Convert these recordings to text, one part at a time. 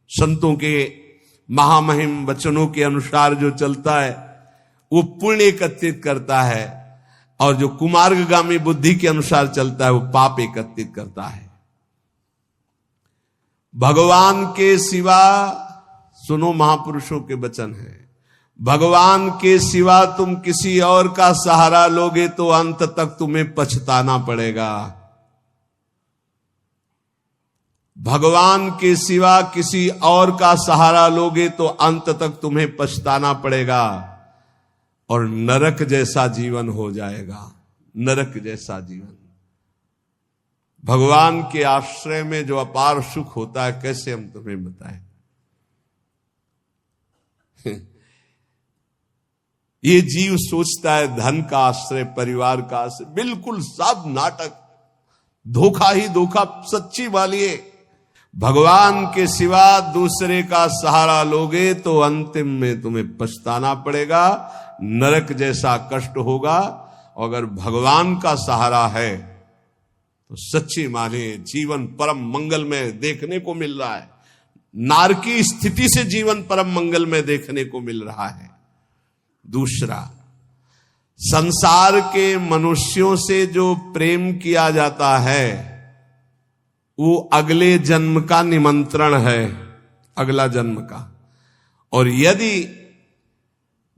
संतों के महामहिम वचनों के अनुसार जो चलता है वो पुण्य एकत्रित करता है, और जो कुमार्गगामी बुद्धि के अनुसार चलता है वो पाप एकत्रित करता है। भगवान के सिवा, सुनो महापुरुषों के वचन है, भगवान के सिवा तुम किसी और का सहारा लोगे तो अंत तक तुम्हें पछताना पड़ेगा। भगवान के सिवा किसी और का सहारा लोगे तो अंत तक तुम्हें पछताना पड़ेगा और नरक जैसा जीवन हो जाएगा, नरक जैसा जीवन। भगवान के आश्रय में जो अपार सुख होता है, कैसे हम तुम्हें बताएं। ये जीव सोचता है धन का आश्रय, परिवार का आश्रय, बिल्कुल सब नाटक, धोखा ही धोखा, सच्ची वाली। भगवान के सिवा दूसरे का सहारा लोगे तो अंतिम में तुम्हें पछताना पड़ेगा, नरक जैसा कष्ट होगा। अगर भगवान का सहारा है तो सच्ची माने जीवन परम मंगल में देखने को मिल रहा है। नारकी स्थिति से जीवन परम मंगल में देखने को मिल रहा है। दूसरा, संसार के मनुष्यों से जो प्रेम किया जाता है वो अगले जन्म का निमंत्रण है, अगला जन्म का। और यदि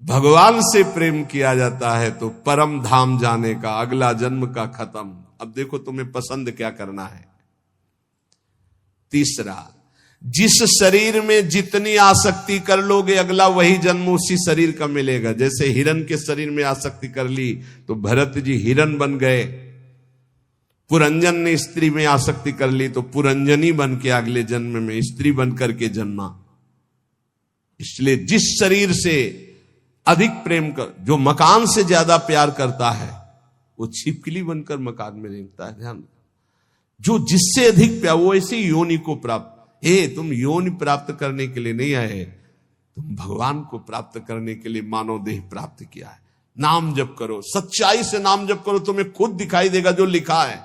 भगवान से प्रेम किया जाता है तो परम धाम जाने का, अगला जन्म का खत्म। अब देखो तुम्हें पसंद क्या करना है। तीसरा, जिस शरीर में जितनी आसक्ति कर लोगे अगला वही जन्म उसी शरीर का मिलेगा। जैसे हिरण के शरीर में आसक्ति कर ली तो भरत जी हिरण बन गए, पुरंजन ने स्त्री में आसक्ति कर ली तो पुरंजनी बन के अगले जन्म में स्त्री बन करके जन्मा। इसलिए जिस शरीर से अधिक प्रेम कर, जो मकान से ज्यादा प्यार करता है वो छिपकली बनकर मकान में रहता है। ध्यान, जो जिससे अधिक प्यार वो ऐसे योनि को प्राप्त। तुम योनि प्राप्त करने के लिए नहीं आए, तुम भगवान को प्राप्त करने के लिए मानव देह प्राप्त किया है। नाम जप करो, सच्चाई से नाम जप करो, तुम्हें खुद दिखाई देगा जो लिखा है।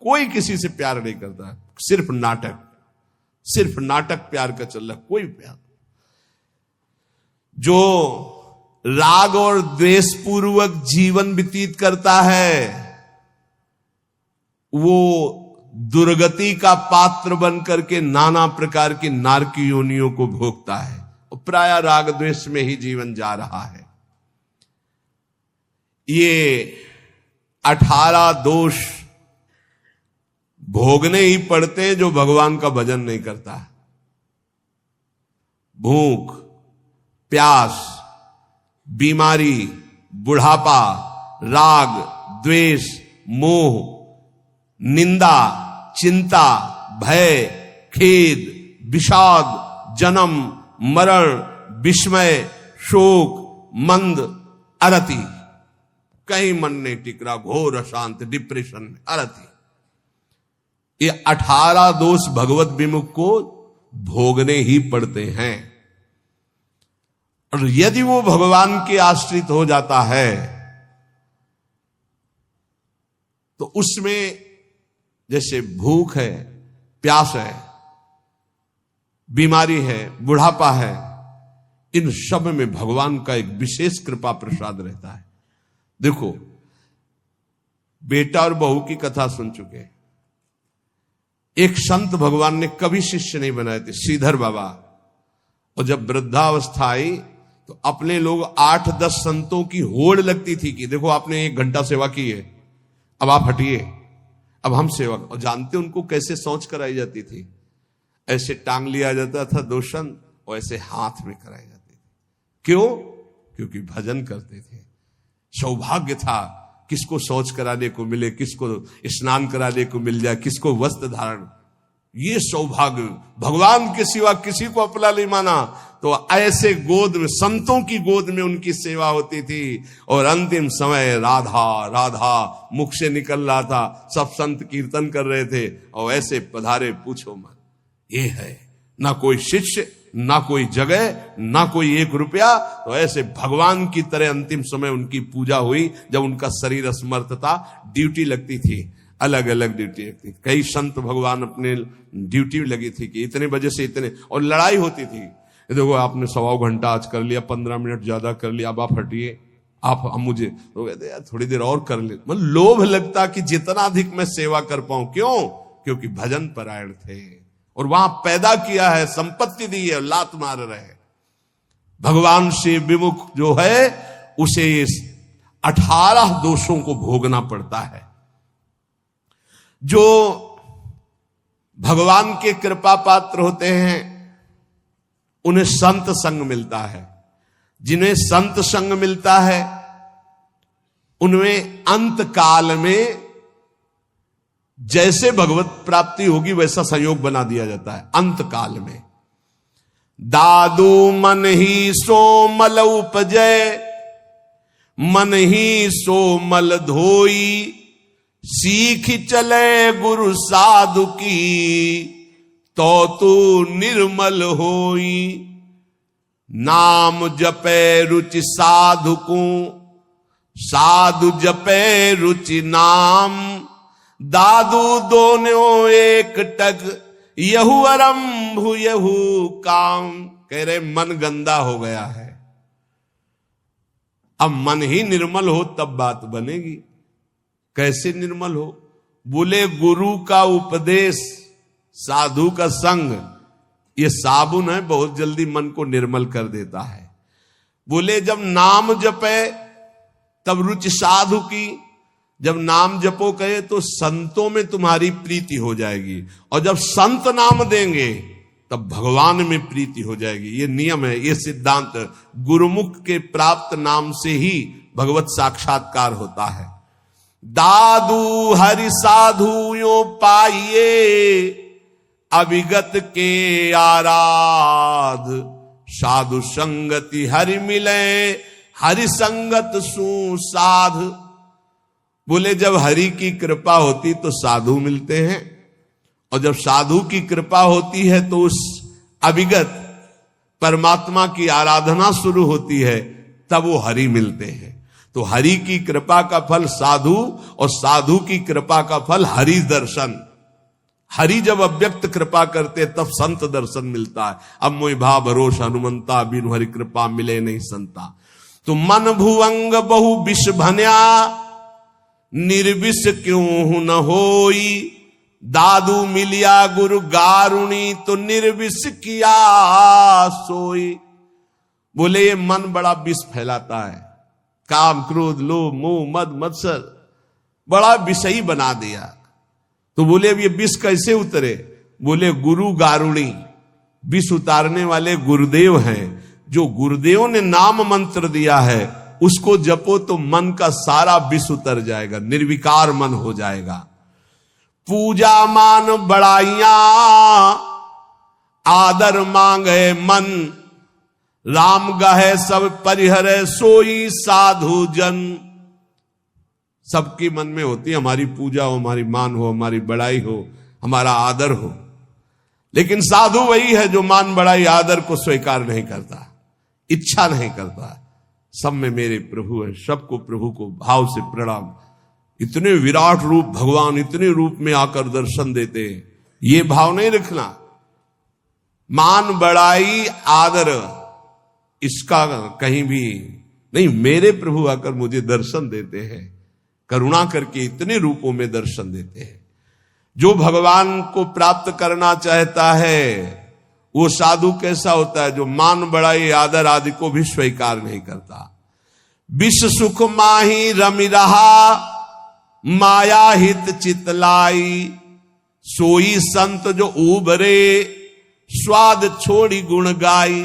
कोई किसी से प्यार नहीं करता है, सिर्फ नाटक, सिर्फ नाटक प्यार का चल रहा, कोई प्यार। जो राग और द्वेष पूर्वक जीवन व्यतीत करता है वो दुर्गति का पात्र बनकर के नाना प्रकार की नारकी योनियों को भोगता है और प्राय राग द्वेष में ही जीवन जा रहा है। ये 18 दोष भोगने ही पड़ते हैं जो भगवान का भजन नहीं करता। भूख, प्यास, बीमारी, बुढ़ापा, राग, द्वेष, मोह, निंदा, चिंता, भय, खेद, विषाद, जन्म, मरण, विस्मय, शोक, मंद, अरति, कहीं मन नहीं टिक रहा, घोर अशांत, डिप्रेशन में, अरति। ये 18 दोष भगवत विमुख को भोगने ही पड़ते हैं। और यदि वो भगवान के आश्रित हो जाता है तो उसमें जैसे भूख है, प्यास है, बीमारी है, बुढ़ापा है, इन सब में भगवान का एक विशेष कृपा प्रसाद रहता है। देखो, बेटा और बहू की कथा सुन चुके। एक संत भगवान ने कभी शिष्य नहीं बनाए थे, श्रीधर बाबा। और जब वृद्धावस्था आई तो अपने लोग 8-10 संतों की होड़ लगती थी कि देखो आपने 1 घंटा सेवा की है, अब आप हटिए, अब हम सेवा। और जानते उनको कैसे सोच कराई जाती थी? ऐसे टांग लिया जाता था दोषण और ऐसे हाथ में कराई जाती थी। क्यों? क्योंकि भजन करते थे। सौभाग्य था किसको शौच कराने को मिले, किसको स्नान कराने को मिल जाए, किसको वस्त्र धारण। ये सौभाग्य, भगवान के सिवा किसी को अपना नहीं माना। तो ऐसे गोद में, संतों की गोद में उनकी सेवा होती थी। और अंतिम समय राधा राधा मुख से निकल रहा था, सब संत कीर्तन कर रहे थे और ऐसे पधारे, पूछो मत। ये है ना कोई शिष्य, ना कोई जगह, ना कोई 1 रुपया। तो ऐसे भगवान की तरह अंतिम समय उनकी पूजा हुई। जब उनका शरीर असमर्थ था, ड्यूटी लगती थी, अलग अलग ड्यूटी थी। कई संत भगवान अपने ड्यूटी लगी थी कि इतने बजे से इतने, और लड़ाई होती थी। देखो आपने 1.25 घंटा आज कर लिया, 15 मिनट ज्यादा कर लिया, अब आप हटिए, आप मुझे तो कहते यार थोड़ी देर और कर ले। मतलब लोभ लगता कि जितना अधिक मैं सेवा कर पाऊं। क्यों? क्योंकि भजन परायण थे और वहां पैदा किया है, संपत्ति दी है, लात मार रहे। भगवान से विमुख जो है उसे 18 दोषों को भोगना पड़ता है। जो भगवान के कृपा पात्र होते हैं उन्हें संत संग मिलता है। जिन्हें संत संग मिलता है उनमें अंत काल में जैसे भगवत प्राप्ति होगी वैसा संयोग बना दिया जाता है। अंत काल में दादू मन ही सो मल उपजय, मन ही सो मल धोई, सीख चले गुरु साधु की, तो तू निर्मल होई। नाम जपे रुचि साधु को, साधु जपे रुचि नाम, दादू दोनों एक टक, यहू आरंभ यहू काम। कह रहे मन गंदा हो गया है, अब मन ही निर्मल हो तब बात बनेगी। कैसे निर्मल हो? बोले गुरु का उपदेश, साधु का संग, ये साबुन है, बहुत जल्दी मन को निर्मल कर देता है। बोले जब नाम जपे तब रुचि साधु की, जब नाम जपो कहे तो संतों में तुम्हारी प्रीति हो जाएगी, और जब संत नाम देंगे तब भगवान में प्रीति हो जाएगी। ये नियम है, ये सिद्धांत। गुरुमुख के प्राप्त नाम से ही भगवत साक्षात्कार होता है। दादू हरि साधु यो पाइये, अविगत के आराध, साधु संगति हरि मिले, हरि संगत सुसाध। बोले जब हरि की कृपा होती तो साधु मिलते हैं, और जब साधु की कृपा होती है तो उस अविगत परमात्मा की आराधना शुरू होती है, तब वो हरि मिलते हैं। तो हरि की कृपा का फल साधु, और साधु की कृपा का फल हरि दर्शन। हरि जब अव्यक्त कृपा करते तब संत दर्शन मिलता है। अब मोहि भा भरोस हनुमंता, बिनु हरि कृपा मिले नहीं संता। तो मन भुवंग बहु विष भन्या, निर्विष क्यों न होई, दादू मिलिया गुरु गारुणी, तो निर्विष किया सोई। बोले ये मन बड़ा विष फैलाता है, काम क्रोध लोभ मोह मद मत्सर बड़ा विषयी बना दिया। तो बोले अब ये विष कैसे उतरे? बोले गुरु गारुणी, विष उतारने वाले गुरुदेव हैं। जो गुरुदेव ने नाम मंत्र दिया है उसको जपो तो मन का सारा विष उतर जाएगा, निर्विकार मन हो जाएगा। पूजा मान बड़ाइयां, आदर मांगे मन, राम गहे सब परिहरे, सोई साधु जन। सबके मन में होती है हमारी पूजा हो, हमारी मान हो, हमारी बड़ाई हो, हमारा आदर हो। लेकिन साधु वही है जो मान बड़ाई आदर को स्वीकार नहीं करता, इच्छा नहीं करता। सब में मेरे प्रभु है, सबको प्रभु को भाव से प्रणाम। इतने विराट रूप भगवान इतने रूप में आकर दर्शन देते हैं, ये भाव नहीं रखना। मान बड़ाई आदर इसका कहीं भी नहीं। मेरे प्रभु आकर मुझे दर्शन देते हैं, करुणा करके इतने रूपों में दर्शन देते हैं। जो भगवान को प्राप्त करना चाहता है वो साधु कैसा होता है? जो मान बड़ाई आदर आदि को भी स्वीकार नहीं करता। विश्व सुख माही रमि रहा, माया हित चितलाई, सोई संत जो उबरे, स्वाद छोड़ी गुण गाई।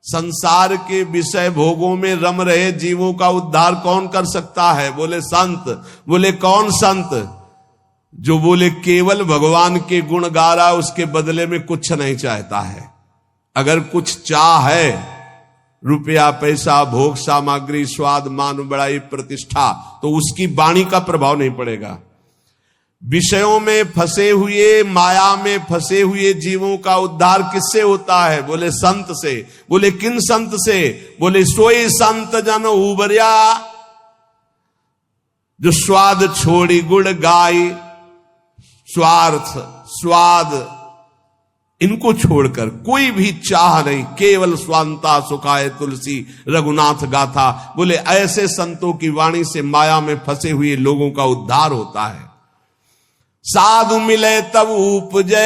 संसार के विषय भोगों में रम रहे जीवों का उद्धार कौन कर सकता है? बोले संत। बोले कौन संत? जो बोले केवल भगवान के गुण गा रहा, उसके बदले में कुछ नहीं चाहता है। अगर कुछ चाह है, रुपया पैसा भोग सामग्री स्वाद मान बड़ाई प्रतिष्ठा, तो उसकी वाणी का प्रभाव नहीं पड़ेगा। विषयों में फंसे हुए, माया में फंसे हुए जीवों का उद्धार किससे होता है? बोले संत से। बोले किन संत से? बोले सोई संत जन उबरिया। जो स्वाद छोड़ी गुण गाई, स्वार्थ स्वाद इनको छोड़कर कोई भी चाह नहीं, केवल स्वांता सुखाए तुलसी रघुनाथ गाथा। बोले ऐसे संतों की वाणी से माया में फंसे हुए लोगों का उद्धार होता है। साधु मिले तब उपजे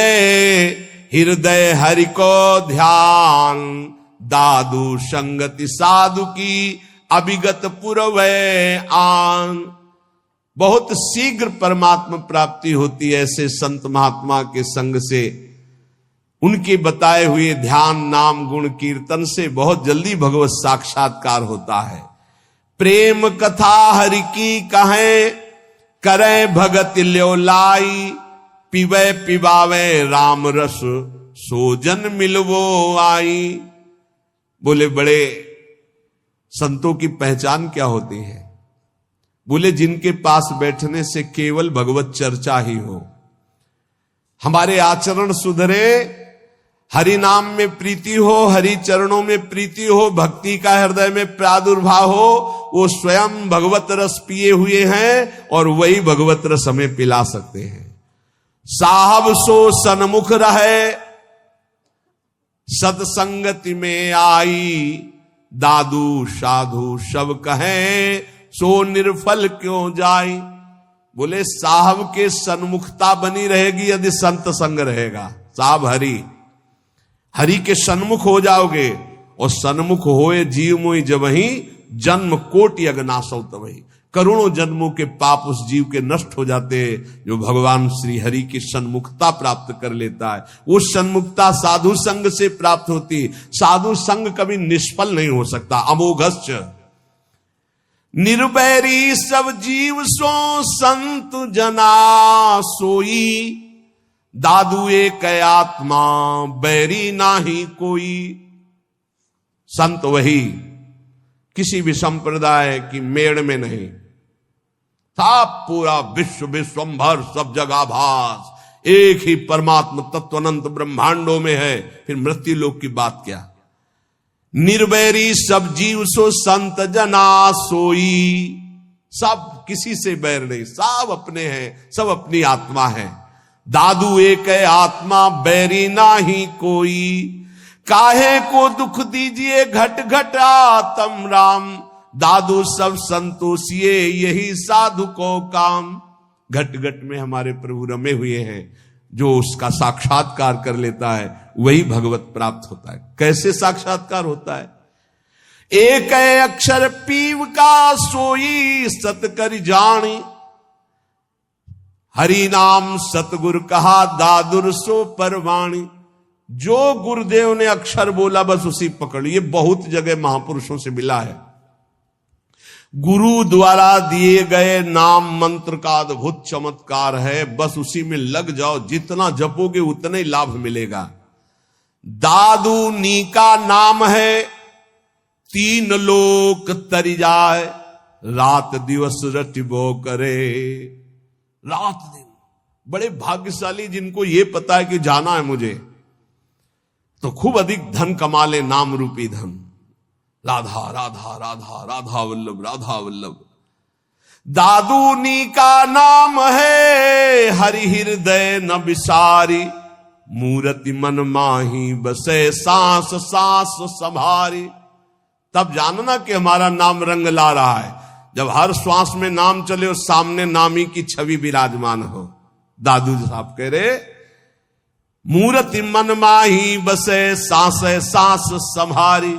हृदय हरि को ध्यान, दादू संगति साधु की अभिगत पुरवै आन। बहुत शीघ्र परमात्मा प्राप्ति होती है ऐसे संत महात्मा के संग से, उनके बताए हुए ध्यान नाम गुण कीर्तन से बहुत जल्दी भगवत साक्षात्कार होता है। प्रेम कथा हरि की कहें, करे भगत ल्यो लाई, पिबे पिबावे राम रस, सोजन मिलवो आई। बोले बड़े संतों की पहचान क्या होती है? बोले जिनके पास बैठने से केवल भगवत चर्चा ही हो, हमारे आचरण सुधरे, हरि नाम में प्रीति हो, हरि चरणों में प्रीति हो, भक्ति का हृदय में प्रादुर्भाव हो, वो स्वयं भगवत रस पिए हुए हैं और वही भगवत रस हमें पिला सकते हैं। साहब सो सन्मुख रहे, सत्संगति में आई, दादू साधु सब कहें, सो निर्फल क्यों जाई। बोले साहब के सन्मुखता बनी रहेगी यदि संत संग रहेगा। साहब हरि, हरि के सन्मुख हो जाओगे, और सन्मुख होए जीव मोई जब ही, जन्म कोटि अगनासौ तबहि। करोड़ों जन्मों के पाप उस जीव के नष्ट हो जाते हैं जो भगवान श्री हरि की सन्मुखता प्राप्त कर लेता है। वो सन्मुखता साधु संग से प्राप्त होती। साधु संग कभी निष्फल नहीं हो सकता। अमोघश्च निर्वैरी सब जीव सो संत जना सोई, दादू एक आत्मा बैरी नाही कोई। संत वही, किसी भी संप्रदाय की मेड़ में नहीं, सब पूरा विश्व विश्वंभर सब जगह भास, एक ही परमात्मा तत्व अनंत ब्रह्मांडों में है। फिर मृत्यु लोक की बात क्या? निर्वैरी सब जीव सो संत जना सोई। सब किसी से बैर नहीं, सब अपने हैं, सब अपनी आत्मा है। दादू एक आत्मा बैरी नाही कोई, काहे को दुख दीजिए घट घट आत्म राम, दादू सब संतोषिए यही साधु को काम। घट घट में हमारे प्रभु रमे हुए हैं, जो उसका साक्षात्कार कर लेता है वही भगवत प्राप्त होता है। कैसे साक्षात्कार होता है? एक अक्षर पीव का सोई सत कर जानी, हरि नाम सतगुरु कहा दादुर सो परवाणी। जो गुरुदेव ने अक्षर बोला बस उसी पकड़। ये बहुत जगह महापुरुषों से मिला है। गुरु द्वारा दिए गए नाम मंत्र का अद्भुत चमत्कार है, बस उसी में लग जाओ, जितना जपोगे उतना ही लाभ मिलेगा। दादू नी का नाम है, तीन लोक तरी जाए, रात दिवस रटिबो करे। रात दिन बड़े भाग्यशाली जिनको ये पता है कि जाना है मुझे, तो खूब अधिक धन कमा ले, नाम रूपी धन। राधा राधा राधा राधा वल्लभ राधा वल्लभ। दादूनी का नाम है, हरि हृदय न विसारी, मूर्ति मन माही बसे सांस सांस संभारी। तब जानना कि हमारा नाम रंग ला रहा है, जब हर श्वास में नाम चले और सामने नामी की छवि विराजमान हो। दादू साहब कह रहे, मूर्ति मन माही बसे सांस सांस संभारी।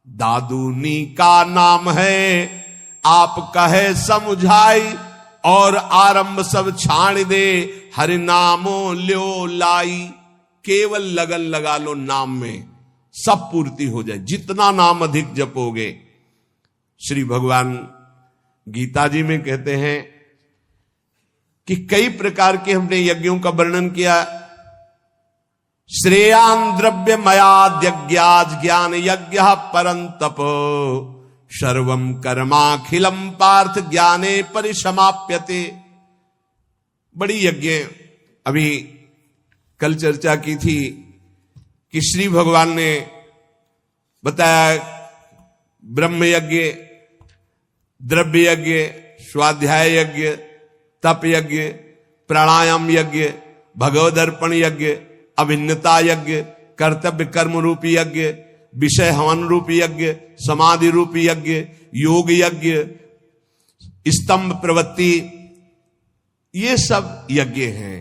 दादूनी का नाम है, आप कहे समझाई, और आरंभ सब छाण दे, हरि नामो ल्यो लाई। केवल लगन लगा लो नाम में, सब पूर्ति हो जाए। जितना नाम अधिक जपोगे। श्री भगवान गीता जी में कहते हैं कि कई प्रकार के हमने यज्ञों का वर्णन किया। श्रेयान द्रव्य मयाद्यज्ञाज ज्ञान यज्ञ परंतप, सर्वम कर्माखिलम पार्थ ज्ञाने परिसमाप्यते। बड़ी यज्ञ अभी कल चर्चा की थी कि श्री भगवान ने बताया ब्रह्म यज्ञ, द्रव्य यज्ञ, स्वाध्याय यज्ञ, तप यज्ञ, प्राणायाम यज्ञ, भगवदर्पण यज्ञ, अभिन्नता यज्ञ, कर्तव्य कर्म रूपी यज्ञ, विषय हवन रूपी यज्ञ, समाधि रूपी यज्ञ, योग यज्ञ, स्तंभ प्रवृत्ति, ये सब यज्ञ हैं।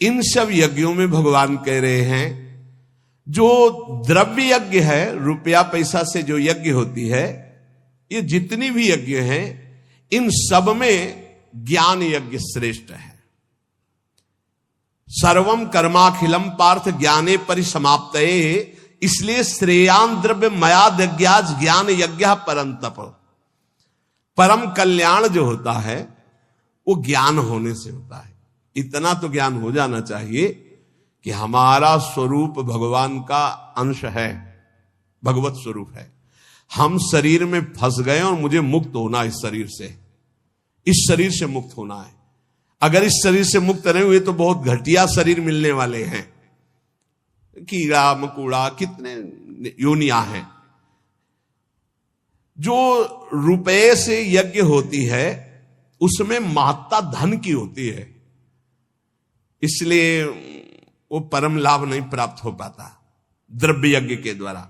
इन सब यज्ञों में भगवान कह रहे हैं जो द्रव्य यज्ञ है, रुपया पैसा से जो यज्ञ होती है, ये जितनी भी यज्ञ हैं इन सब में ज्ञान यज्ञ श्रेष्ठ है। सर्वम कर्माखिलम पार्थ ज्ञाने परिसमाप्तये, इसलिए श्रेयान द्रव्य मया दज्ञाज ज्ञान यज्ञ परंतप। परम कल्याण जो होता है वो ज्ञान होने से होता है। इतना तो ज्ञान हो जाना चाहिए कि हमारा स्वरूप भगवान का अंश है, भगवत स्वरूप है। हम शरीर में फंस गए और मुझे मुक्त होना, इस शरीर से, इस शरीर से मुक्त होना है। अगर इस शरीर से मुक्त नहीं हुए तो बहुत घटिया शरीर मिलने वाले हैं, कीड़ा मकोड़ा कितने योनियां हैं। जो रुपए से यज्ञ होती है उसमें महत्ता धन की होती है, इसलिए वो परम लाभ नहीं प्राप्त हो पाता द्रव्य यज्ञ के द्वारा।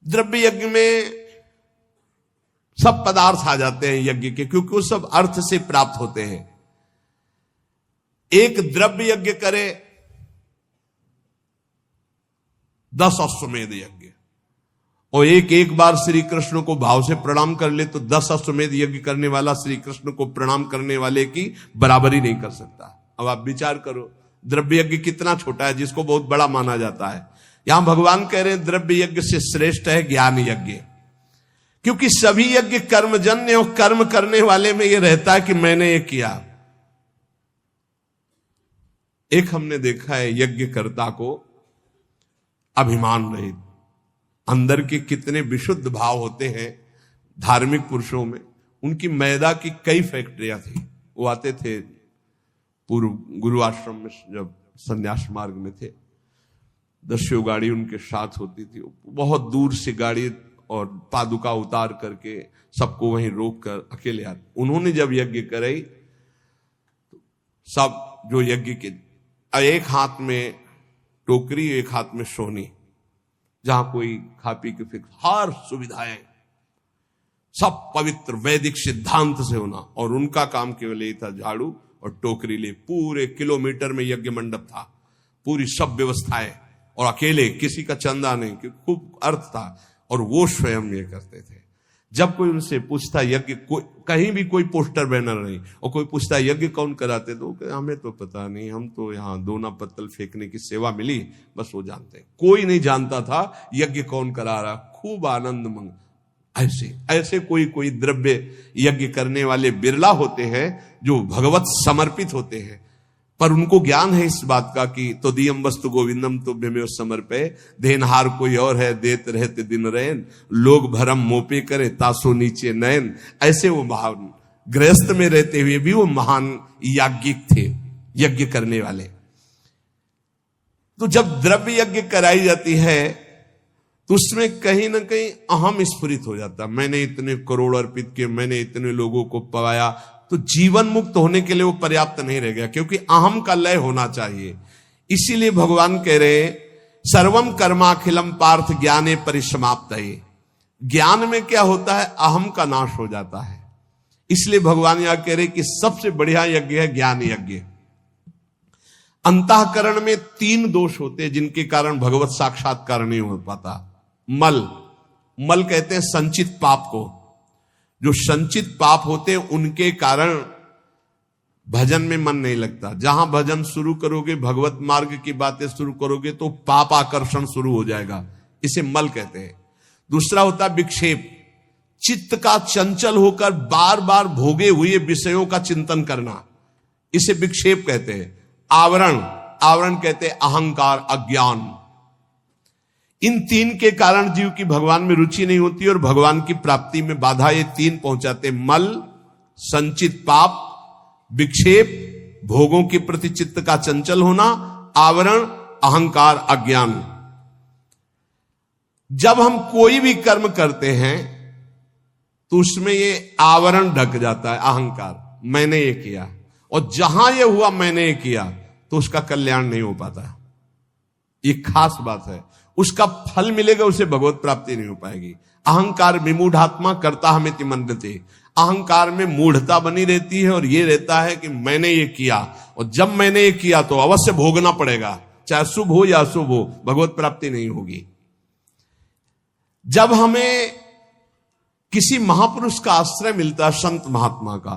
द्रव्य यज्ञ में सब पदार्थ आ जाते हैं यज्ञ के, क्योंकि वो सब अर्थ से प्राप्त होते हैं। एक द्रव्य यज्ञ करे 10 अश्वमेध यज्ञ, और एक बार श्री कृष्ण को भाव से प्रणाम कर ले तो 10 अश्वमेध यज्ञ करने वाला श्री कृष्ण को प्रणाम करने वाले की बराबरी नहीं कर सकता। अब आप विचार करो द्रव्य यज्ञ कितना छोटा है जिसको बहुत बड़ा माना जाता है। यहां भगवान कह रहे हैं द्रव्य यज्ञ से श्रेष्ठ है ज्ञान यज्ञ, क्योंकि सभी यज्ञ कर्मजन्य और कर्म करने वाले में यह रहता है कि मैंने ये किया। एक हमने देखा है यज्ञकर्ता को अभिमान रहित, अंदर के कितने विशुद्ध भाव होते हैं धार्मिक पुरुषों में। उनकी मैदा की कई फैक्ट्रियां थी, वो आते थे पूर्व गुरु आश्रम में जब संन्यास मार्ग में थे, 10 गाड़ी उनके साथ होती थी। बहुत दूर से गाड़ी और पादुका उतार करके सबको वहीं रोक कर अकेले आते। उन्होंने जब यज्ञ कराई तो सब जो यज्ञ के, एक हाथ में टोकरी एक हाथ में सोनी, जहां कोई खा पी के फिर हर सुविधाएं सब पवित्र वैदिक सिद्धांत से होना, और उनका काम केवल यही था झाड़ू और टोकरी ले। पूरे किलोमीटर में यज्ञ मंडप था, पूरी सब व्यवस्थाएं, और अकेले, किसी का चंदा नहीं, क्योंकि खूब अर्थ था, और वो स्वयं ये करते थे। जब कोई उनसे पूछता यज्ञ, कहीं भी कोई पोस्टर बैनर नहीं, और कोई पूछता यज्ञ कौन कराते, तो हमें तो पता नहीं, हम तो यहाँ दोना पत्तल फेंकने की सेवा मिली, बस वो जानते हैं। कोई नहीं जानता था यज्ञ कौन करा रहा। खूब आनंद मंग ऐसे कोई द्रव्य यज्ञ करने वाले बिरला होते हैं जो भगवत समर्पित होते हैं, पर उनको ज्ञान है इस बात का कि तो दियम वस्तु गोविंदम तो भ्यमेव समर्पे, देनहार कोई और है देत रहते दिन रैन, लोग भरम मोपे करे तासो नीचे नयन। ऐसे वो महान गृहस्थ में रहते हुए भी वो महान याज्ञिक थे, यज्ञ करने वाले। तो जब द्रव्य यज्ञ कराई जाती है तो उसमें कहीं ना कहीं अहम स्फुरित हो जाता, मैंने इतने करोड़ अर्पित किए, मैंने इतने लोगों को पवाया। तो जीवन मुक्त होने के लिए वो पर्याप्त नहीं रह गया, क्योंकि अहम का लय होना चाहिए। इसीलिए भगवान कह रहे सर्वम कर्माखिलम पार्थ ज्ञाने परिसमाप्तये। ज्ञान में क्या होता है, अहम का नाश हो जाता है। इसलिए भगवान यहां कह रहे कि सबसे बढ़िया यज्ञ है ज्ञान यज्ञ। अंतःकरण में 3 दोष होते हैं जिनके कारण भगवत साक्षात्कार नहीं हो पाता। मल कहते हैं संचित पाप को। जो संचित पाप होते हैं उनके कारण भजन में मन नहीं लगता। जहां भजन शुरू करोगे, भगवत मार्ग की बातें शुरू करोगे, तो पाप आकर्षण शुरू हो जाएगा, इसे मल कहते हैं। दूसरा होता है विक्षेप, चित्त का चंचल होकर बार बार भोगे हुए विषयों का चिंतन करना, इसे विक्षेप कहते हैं। आवरण कहते हैं अहंकार, अज्ञान। इन 3 के कारण जीव की भगवान में रुचि नहीं होती और भगवान की प्राप्ति में बाधा ये 3 पहुंचाते। मल, संचित पाप, विक्षेप, भोगों के प्रति चित्त का चंचल होना, आवरण, अहंकार, अज्ञान। जब हम कोई भी कर्म करते हैं तो उसमें ये आवरण ढक जाता है, अहंकार, मैंने ये किया। और जहां ये हुआ मैंने ये किया, तो उसका कल्याण नहीं हो पाता। ये खास बात है। उसका फल मिलेगा, उसे भगवत प्राप्ति नहीं हो पाएगी। अहंकार विमूढ़ात्मा कर्ता हमेति मन्यते। अहंकार में मूढ़ता बनी रहती है और ये रहता है कि मैंने ये किया, और जब मैंने ये किया तो अवश्य भोगना पड़ेगा, चाहे शुभ हो या अशुभ हो, भगवत प्राप्ति नहीं होगी। जब हमें किसी महापुरुष का आश्रय मिलता है, संत महात्मा का,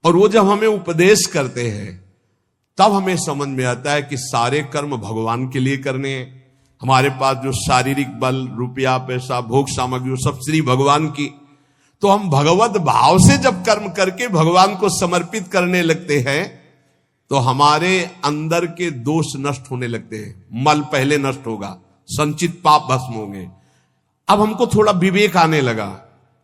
और वो जब हमें उपदेश करते हैं, तब हमें समझ में आता है कि सारे कर्म भगवान के लिए करने हैं। हमारे पास जो शारीरिक बल, रुपया, पैसा, भोग सामग्री, सब श्री भगवान की, तो हम भगवत भाव से जब कर्म करके भगवान को समर्पित करने लगते हैं, तो हमारे अंदर के दोष नष्ट होने लगते हैं। मल पहले नष्ट होगा, संचित पाप भस्म होंगे। अब हमको थोड़ा विवेक आने लगा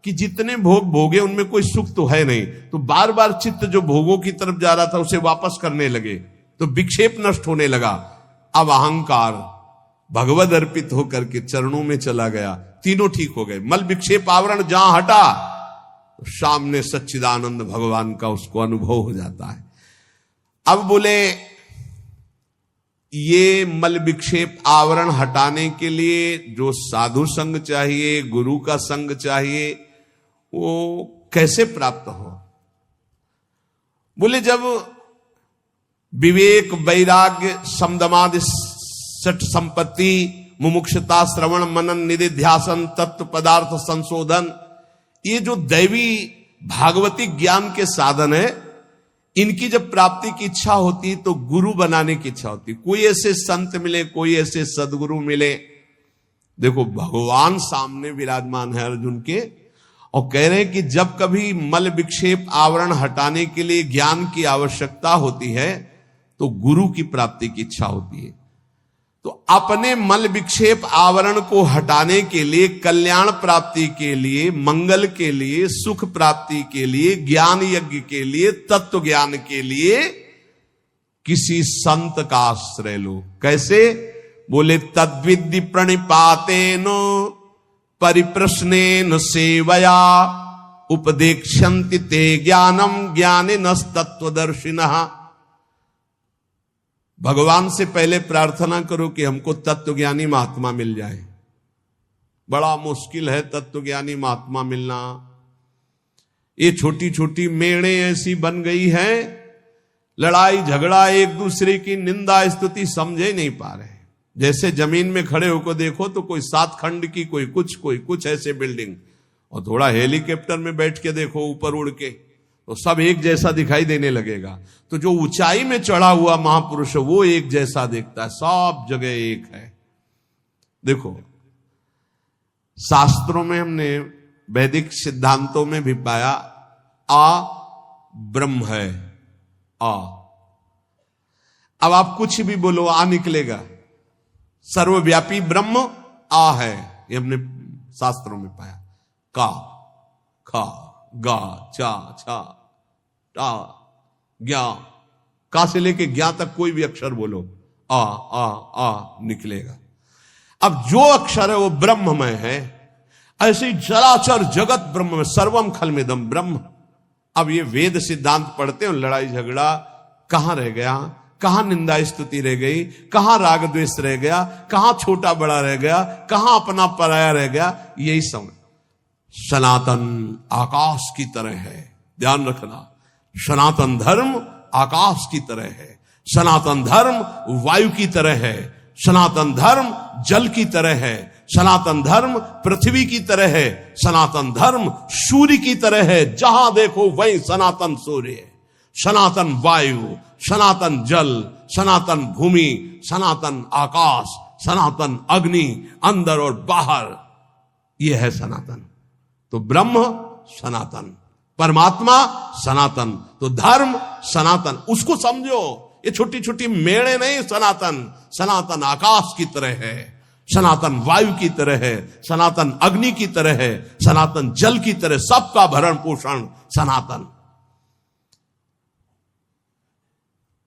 कि जितने भोग भोगे उनमें कोई सुख तो है नहीं, तो बार बार चित्त जो भोगों की तरफ जा रहा था उसे वापस करने लगे, तो विक्षेप नष्ट होने लगा। अब अहंकार भगवद अर्पित होकर के चरणों में चला गया, तीनों ठीक हो गए। मल विक्षेप आवरण जहां हटा, तो सामने सच्चिदानंद भगवान का उसको अनुभव हो जाता है। अब बोले ये मल विक्षेप आवरण हटाने के लिए जो साधु संग चाहिए, गुरु का संग चाहिए, वो कैसे प्राप्त हो? बोले जब विवेक, वैराग्य, समदमादि सठ संपत्ति, मुमुक्षता, श्रवण, मनन, निधिध्यासन, तत्व पदार्थ संशोधन, ये जो दैवी भागवती ज्ञान के साधन है, इनकी जब प्राप्ति की इच्छा होती तो गुरु बनाने की इच्छा होती। कोई ऐसे संत मिले, कोई ऐसे सदगुरु मिले। देखो भगवान सामने विराजमान है अर्जुन के, और कह रहे हैं कि जब कभी मल विक्षेप आवरण हटाने के लिए ज्ञान की आवश्यकता होती है, तो गुरु की प्राप्ति की इच्छा होती है। तो अपने मल विक्षेप आवरण को हटाने के लिए, कल्याण प्राप्ति के लिए, मंगल के लिए, सुख प्राप्ति के लिए, ज्ञान यज्ञ के लिए, तत्व ज्ञान के लिए किसी संत का आश्रय लो। कैसे? बोले तद्विद्धि प्रणिपातेन परिप्रश्नेन सेवया उपदेक्षन्ति ते ज्ञानम ज्ञानिनस्तत्वदर्शिनः। भगवान से पहले प्रार्थना करो कि हमको तत्वज्ञानी महात्मा मिल जाए। बड़ा मुश्किल है तत्वज्ञानी महात्मा मिलना। ये छोटी छोटी मेड़े ऐसी बन गई हैं, लड़ाई झगड़ा, एक दूसरे की निंदा स्तुति समझे नहीं पा रहे। जैसे जमीन में खड़े होकर देखो तो कोई 7 खंड की, कोई कुछ ऐसे बिल्डिंग, और थोड़ा हेलीकॉप्टर में बैठ के देखो ऊपर उड़ के, तो सब एक जैसा दिखाई देने लगेगा। तो जो ऊंचाई में चढ़ा हुआ महापुरुष है वो एक जैसा दिखता है, सब जगह एक है। देखो शास्त्रों में हमने, वैदिक सिद्धांतों में भी पाया, आ ब्रह्म है, आ। अब आप कुछ भी बोलो, आ निकलेगा। सर्वव्यापी ब्रह्म आ है, ये हमने शास्त्रों में पाया। का, खा, गा, चा, छा, टा, ज्ञा, का से लेके ज्ञा तक कोई भी अक्षर बोलो, आ निकलेगा। अब जो अक्षर है वो ब्रह्ममय है। ऐसे ही चराचर जगत ब्रह्म में, सर्वम खलमिदम ब्रह्म। अब ये वेद सिद्धांत पढ़ते हैं, लड़ाई झगड़ा कहां रह गया, कहां निंदा स्तुति रह गई, कहां राग द्वेष रह गया, कहां छोटा बड़ा रह गया, कहां अपना पराया रह गया। यही समझ। सनातन आकाश की तरह है, ध्यान रखना। सनातन धर्म आकाश की तरह है, सनातन धर्म वायु की तरह है, सनातन धर्म जल की तरह है, सनातन धर्म पृथ्वी की तरह है, सनातन धर्म सूर्य की तरह है। जहां देखो वहीं सनातन सूर्य है, सनातन वायु, सनातन जल, सनातन भूमि, सनातन आकाश, सनातन अग्नि, अंदर और बाहर, यह है सनातन। तो ब्रह्म सनातन, परमात्मा सनातन, तो धर्म सनातन। उसको समझो, ये छोटी छोटी मेड़े नहीं। सनातन, सनातन आकाश की तरह है, सनातन वायु की तरह है, सनातन अग्नि की तरह है, सनातन जल की तरह, सबका भरण पोषण सनातन।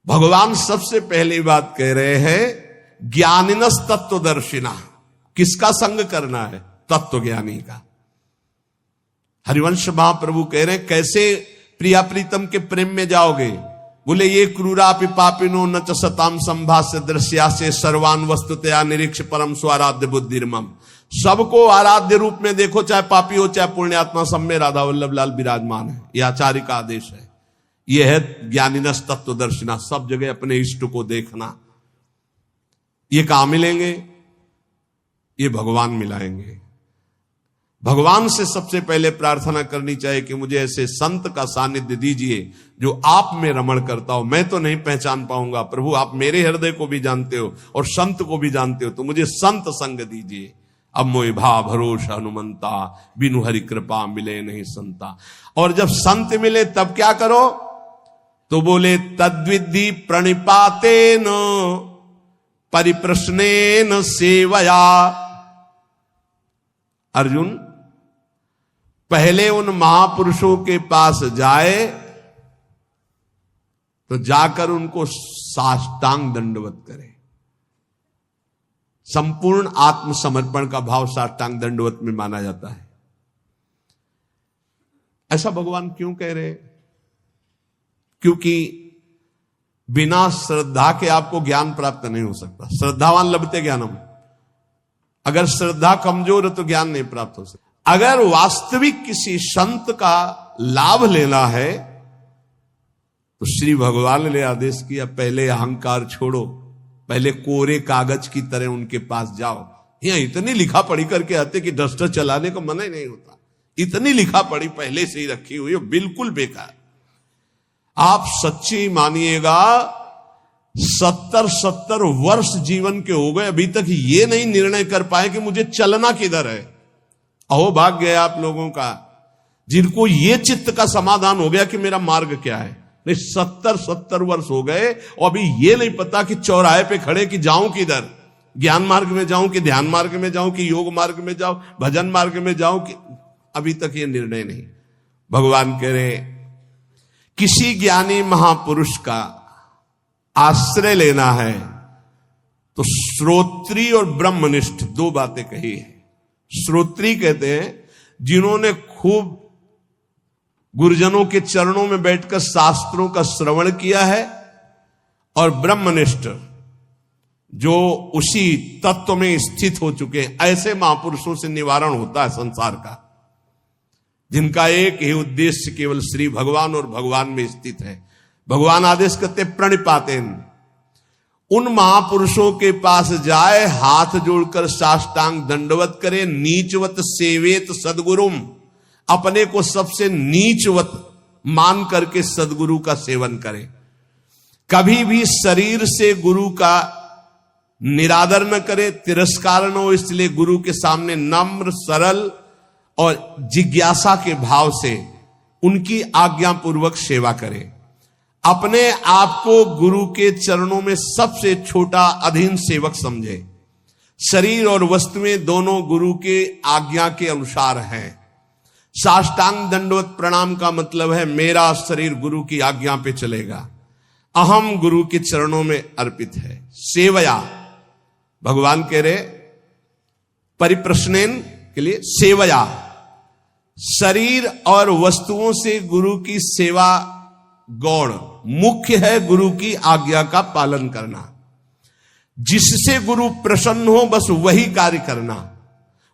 भगवान सबसे पहली बात कह रहे हैं, ज्ञानिनस तत्वदर्शिना। किसका संग करना है? तत्वज्ञानी का। हरिवंश महाप्रभु कह रहे कैसे प्रिया प्रीतम के प्रेम में जाओगे? बोले ये क्रूरापि पापिनो न च सताम संभाष्य दृश्या से सर्वान वस्तुतया निरीक्ष परम स्वाराध्य बुद्धिर्मम। सबको आराध्य रूप में देखो, चाहे पापी हो चाहे पुण्यात्मा, सब में राधा वल्लभ लाल विराजमान है। यह आचार्य का आदेश है। यह है ज्ञानिनस तत्वदर्शिना, सब जगह अपने इष्ट को देखना। ये कहां मिलेंगे? ये भगवान मिलाएंगे। भगवान से सबसे पहले प्रार्थना करनी चाहिए कि मुझे ऐसे संत का सानिध्य दीजिए जो आप में रमण करता हो। मैं तो नहीं पहचान पाऊंगा प्रभु, आप मेरे हृदय को भी जानते हो और संत को भी जानते हो, तो मुझे संत संग दीजिए। अब मोहि भा भरोसा हनुमंता, बिनु हरि कृपा मिले नहीं संता। और जब संत मिले तब क्या करो? तो बोले तद्विधि प्रणिपातेन परिप्रश्नेन सेवया। अर्जुन पहले उन महापुरुषों के पास जाए तो जाकर उनको साष्टांग दंडवत करे। संपूर्ण आत्मसमर्पण का भाव साष्टांग दंडवत में माना जाता है। ऐसा भगवान क्यों कह रहे? क्योंकि बिना श्रद्धा के आपको ज्ञान प्राप्त नहीं हो सकता। श्रद्धावान लभते ज्ञानम। अगर श्रद्धा कमजोर है तो ज्ञान नहीं प्राप्त हो सकता। अगर वास्तविक किसी संत का लाभ लेना है तो श्री भगवान ने आदेश किया, पहले अहंकार छोड़ो, पहले कोरे कागज की तरह उनके पास जाओ। यहां इतनी लिखा पढ़ी करके आते कि डस्टर चलाने को मना ही नहीं होता। इतनी लिखा पढ़ी पहले से ही रखी हुई है, बिल्कुल बेकार। आप सच्ची मानिएगा 70 वर्ष जीवन के हो गए, अभी तक ये नहीं निर्णय कर पाए कि मुझे चलना किधर है। अहो भाग्य है आप लोगों का जिनको ये चित्त का समाधान हो गया कि मेरा मार्ग क्या है। नहीं, 70 वर्ष हो गए और अभी ये नहीं पता कि चौराहे पे खड़े कि जाऊं किधर, ज्ञान मार्ग में जाऊं कि ध्यान मार्ग में जाऊं कि योग मार्ग में जाऊं, भजन मार्ग में जाऊं कि, अभी तक ये निर्णय नहीं। भगवान कह रहे किसी ज्ञानी महापुरुष का आश्रय लेना है तो श्रोत्री और ब्रह्मनिष्ठ दो बातें कही है। श्रोत्री कहते हैं जिन्होंने खूब गुरुजनों के चरणों में बैठकर शास्त्रों का श्रवण किया है, और ब्रह्मनिष्ठ जो उसी तत्व में स्थित हो चुके हैं। ऐसे महापुरुषों से निवारण होता है संसार का, जिनका एक ही उद्देश्य केवल श्री भगवान और भगवान में स्थित है। भगवान आदेश करते प्रणिपातेन, उन महापुरुषों के पास जाए, हाथ जोड़कर साष्टांग दंडवत करे, नीचवत सेवेत सदगुरुम, अपने को सबसे नीचवत मान करके सदगुरु का सेवन करे। कभी भी शरीर से गुरु का निरादर न करे, तिरस्कार न हो, इसलिए गुरु के सामने नम्र सरल और जिज्ञासा के भाव से उनकी आज्ञा पूर्वक सेवा करे। अपने आप को गुरु के चरणों में सबसे छोटा अधीन सेवक समझे। शरीर और वस्तुएं दोनों गुरु के आज्ञा के अनुसार हैं। साष्टांग दंडवत प्रणाम का मतलब है मेरा शरीर गुरु की आज्ञा पे चलेगा, अहम गुरु के चरणों में अर्पित है। सेवया, भगवान कह रहे परिप्रश्नेन के लिए सेवया, शरीर और वस्तुओं से गुरु की सेवा गौण, मुख्य है गुरु की आज्ञा का पालन करना। जिससे गुरु प्रसन्न हो बस वही कार्य करना।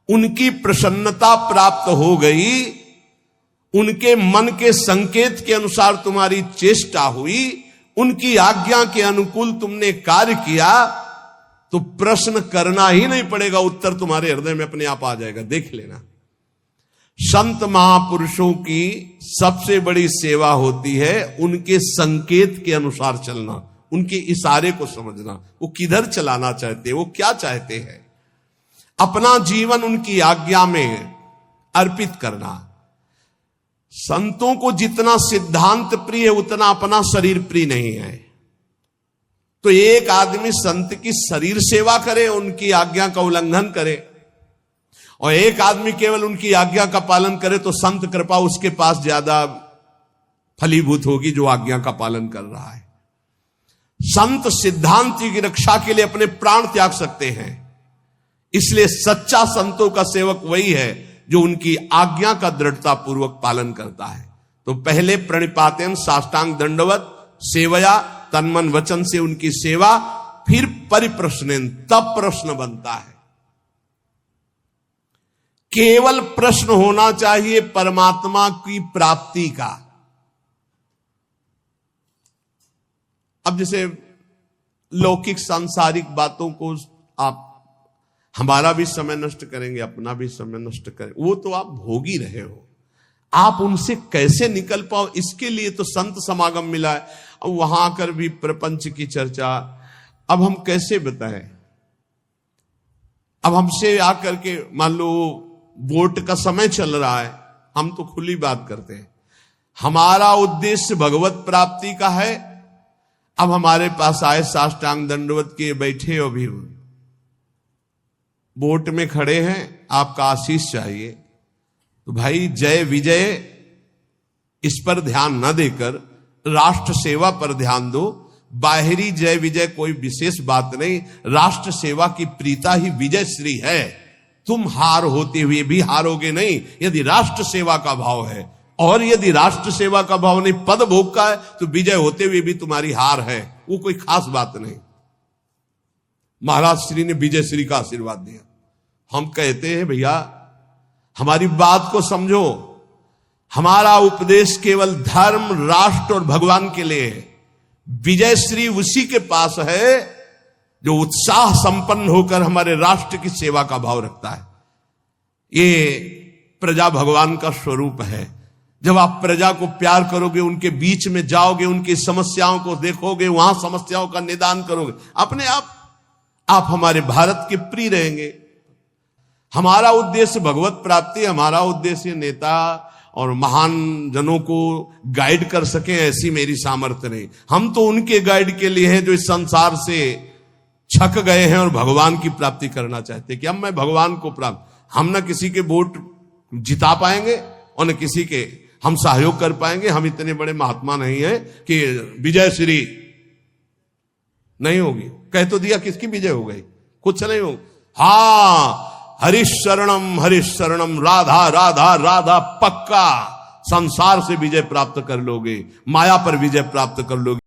उनकी प्रसन्नता प्राप्त हो गई, उनके मन के संकेत के अनुसार तुम्हारी चेष्टा हुई, उनकी आज्ञा के अनुकूल तुमने कार्य किया, तो प्रश्न करना ही नहीं पड़ेगा, उत्तर तुम्हारे हृदय में अपने आप आ जाएगा। देख लेना, संत महापुरुषों की सबसे बड़ी सेवा होती है उनके संकेत के अनुसार चलना, उनके इशारे को समझना, वो किधर चलाना चाहते हैं, वो क्या चाहते हैं, अपना जीवन उनकी आज्ञा में अर्पित करना। संतों को जितना सिद्धांत प्रिय है उतना अपना शरीर प्रिय नहीं है। तो एक आदमी संत की शरीर सेवा करे, उनकी आज्ञा का उल्लंघन करे, और एक आदमी केवल उनकी आज्ञा का पालन करे, तो संत कृपा उसके पास ज्यादा फलीभूत होगी जो आज्ञा का पालन कर रहा है। संत सिद्धांत की रक्षा के लिए अपने प्राण त्याग सकते हैं। इसलिए सच्चा संतों का सेवक वही है जो उनकी आज्ञा का दृढ़ता पूर्वक पालन करता है। तो पहले प्रणिपातेन साष्टांग दंडवत सेवया, तन्मन वचन से उनकी सेवा, फिर परिप्रश्नेन, तब प्रश्न बनता है। केवल प्रश्न होना चाहिए परमात्मा की प्राप्ति का। अब जैसे लौकिक सांसारिक बातों को आप हमारा भी समय नष्ट करेंगे, अपना भी समय नष्ट करेंगे, वो तो आप भोग ही रहे हो। आप उनसे कैसे निकल पाओ, इसके लिए तो संत समागम मिला है। अब वहां आकर भी प्रपंच की चर्चा, अब हम कैसे बताएं। अब हमसे आकर के मान लो वोट का समय चल रहा है, हम तो खुली बात करते हैं, हमारा उद्देश्य भगवत प्राप्ति का है। अब हमारे पास आए साष्टांग दंडवत के बैठे हो, भी वोट में खड़े हैं, आपका आशीष चाहिए, तो भाई जय विजय इस पर ध्यान न देकर राष्ट्र सेवा पर ध्यान दो। बाहरी जय विजय कोई विशेष बात नहीं, राष्ट्र सेवा की प्रीता ही विजय श्री है। तुम हार होते हुए भी हारोगे नहीं यदि राष्ट्र सेवा का भाव है, और यदि राष्ट्र सेवा का भाव नहीं, पद भोग का है, तो विजय होते हुए भी तुम्हारी हार है, वो कोई खास बात नहीं। महाराज श्री ने विजय श्री का आशीर्वाद दिया। हम कहते हैं भैया हमारी बात को समझो, हमारा उपदेश केवल धर्म, राष्ट्र और भगवान के लिए है। विजय श्री उसी के पास है जो उत्साह संपन्न होकर हमारे राष्ट्र की सेवा का भाव रखता है। ये प्रजा भगवान का स्वरूप है। जब आप प्रजा को प्यार करोगे, उनके बीच में जाओगे, उनकी समस्याओं को देखोगे, वहां समस्याओं का निदान करोगे, अपने आप हमारे भारत के प्रिय रहेंगे। हमारा उद्देश्य भगवत प्राप्ति, हमारा उद्देश्य नेता और महान जनों को गाइड कर सके, ऐसी मेरी सामर्थ्य नहीं। हम तो उनके गाइड के लिए हैं जो इस संसार से छक गए हैं और भगवान की प्राप्ति करना चाहते हैं कि अब मैं भगवान को प्राप्त। हम न किसी के वोट जिता पाएंगे और न किसी के हम सहयोग कर पाएंगे। हम इतने बड़े महात्मा नहीं है कि विजय श्री नहीं होगी। कह तो दिया, किसकी विजय हो गई, कुछ नहीं हो। हाँ, हरिश शरणम राधा राधा राधा, पक्का संसार से विजय प्राप्त कर लोगे, माया पर विजय प्राप्त कर लोगे।